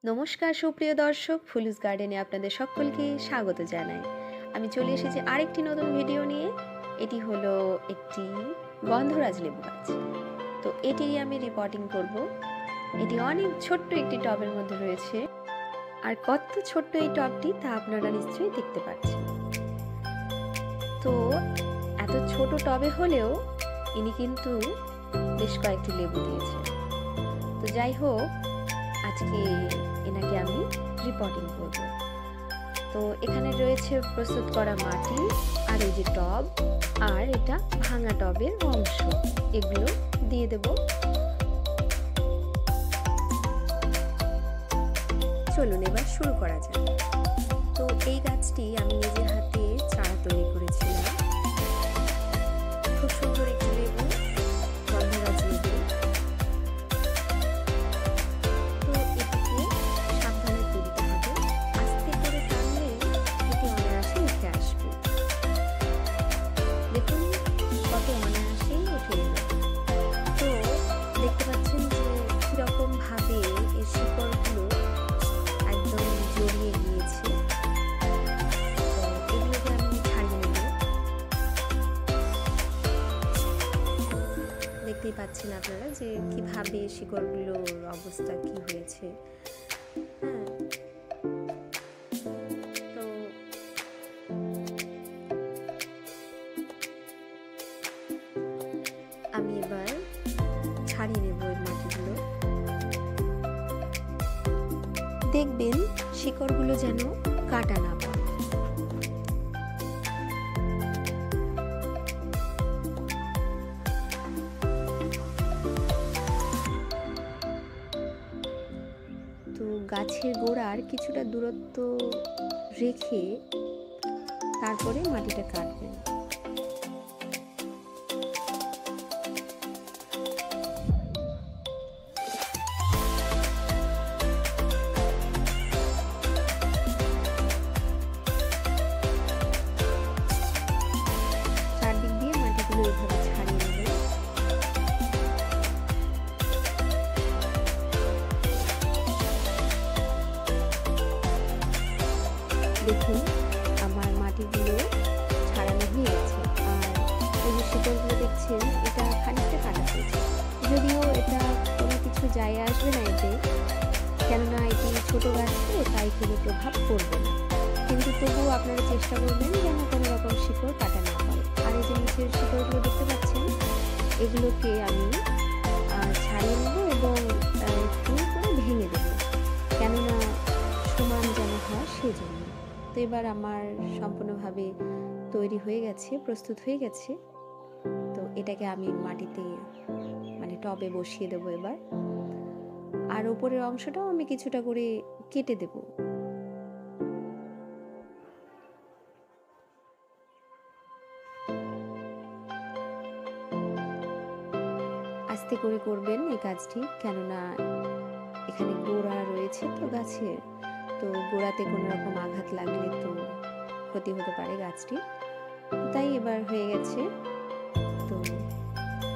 নমস্কার সুপ্রিয় দর্শক, ফুলুস গার্ডেনে আপনাদের সকলকে স্বাগত জানাই। আমি চলে এসেছি আরেকটি নতুন ভিডিও নিয়ে। এটি হলো একটি গন্ধরাজ লেবু গাছ। তো এটিই আমি রিপোর্টিং করব। এটি অনেক ছোট্ট একটি টবের মধ্যে রয়েছে, আর কত ছোট্ট এই টবটি তা আপনারা নিশ্চয়ই দেখতে পাচ্ছেন। তো এত ছোট টবে হলেও ইনি কিন্তু বেশ কয়েকটি লেবু দিয়েছে। তো যাই হোক, আজকে এনাকে আমি রিপোর্টিং করব। তো এখানে রয়েছে প্রস্তুত করা মাটি, আর এই যে টব, আর এটা ভাঙা টবের অংশ, এগুলো দিয়ে দেব। চলুন এবার শুরু করা যাক। তো এই গাছটি আমি নিজের হাতে চারা তৈরি করেছিলাম। খুব সুন্দর একটি লেবু, গন্ধরাজ লেবু। দেখতেই পাচ্ছেন আপনারা যে কিভাবে শিকড়গুলোর অবস্থা কি হয়েছে। তো আমি এবার ছাড়িয়ে নেব এই মাটিগুলো। দেখবেন শিকড়গুলো যেন কাটা না পায়। তো গাছের গোড়ার কিছুটা দূরত্ব রেখে তারপরে মাটিটা কাটবেন। চারদিক দিয়ে মাটিগুলো এভাবে ছাড়িয়ে নেবেন। দেখুন আমার মাটিগুলো ছাড়ানো হয়ে গেছে, আর এই যে শিকড়গুলো দেখছেন এটা খানিকটা কাটা হয়েছে। যদিও এটা কোনো কিছু যায় আসবে না এতে, কেননা এটি ছোট গাছ তো, তাই কোনো প্রভাব পড়বে না। কিন্তু তবুও আপনারা চেষ্টা করবেন যেন কোনো রকম শিকড় কাটা না হয়। আর এই যে নিচের শিকড়গুলো দেখতে পাচ্ছেন, এগুলোকে আমি ছাড়িয়ে নেব এবং একটু করে ভেঙে দেব, কেননা সমান যেন হয় সেজন্য। তো এবার আমার সম্পূর্ণভাবে তৈরি হয়ে গেছে, প্রস্তুত হয়ে গেছে। তো এটাকে আমি মাটিতে টবে বসিয়ে দেবো এবার। আর উপরের অংশটাও আমি কিছুটা করে কেটে দেব। আস্তে করে করবেন এই কাজটি, কেননা এখানে গোড়া রয়েছে তো গাছের, তো গোড়াতে কোনো রকম আঘাত লাগলে তো ক্ষতি হতে পারে গাছটি। তাই এবার হয়ে গেছে। তো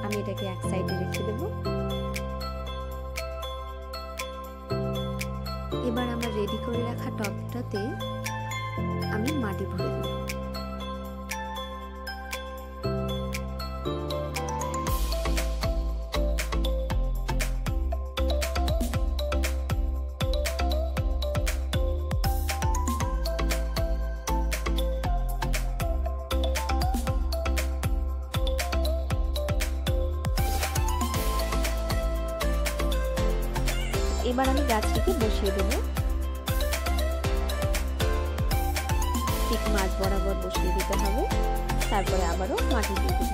আমি এটাকে এক সাইডে রেখে দেব। এবার আমার রেডি করে রাখা টবটাতে আমি মাটি ভরে দেব। এবার আমি গাছটিকে বসিয়ে দেব, ঠিক মাঝ বরাবর বসিয়ে দিতে হবে। তারপরে আবারও মাটি দিয়ে দেব।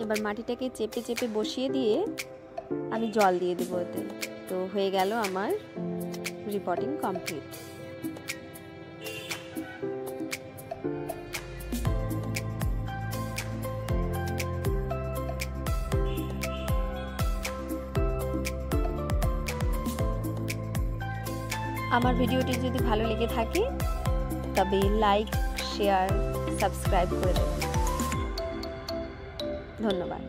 এবার মাটিটাকে চেপে চেপে বসিয়ে দিয়ে আমি জল দিয়ে দেবো এতে। তো হয়ে গেল আমার রিপোর্টিং কমপ্লিট। আমার ভিডিওটি যদি ভালো লেগে থাকে তবে লাইক, শেয়ার, সাবস্ক্রাইব করে দেবেন। ধন্যবাদ।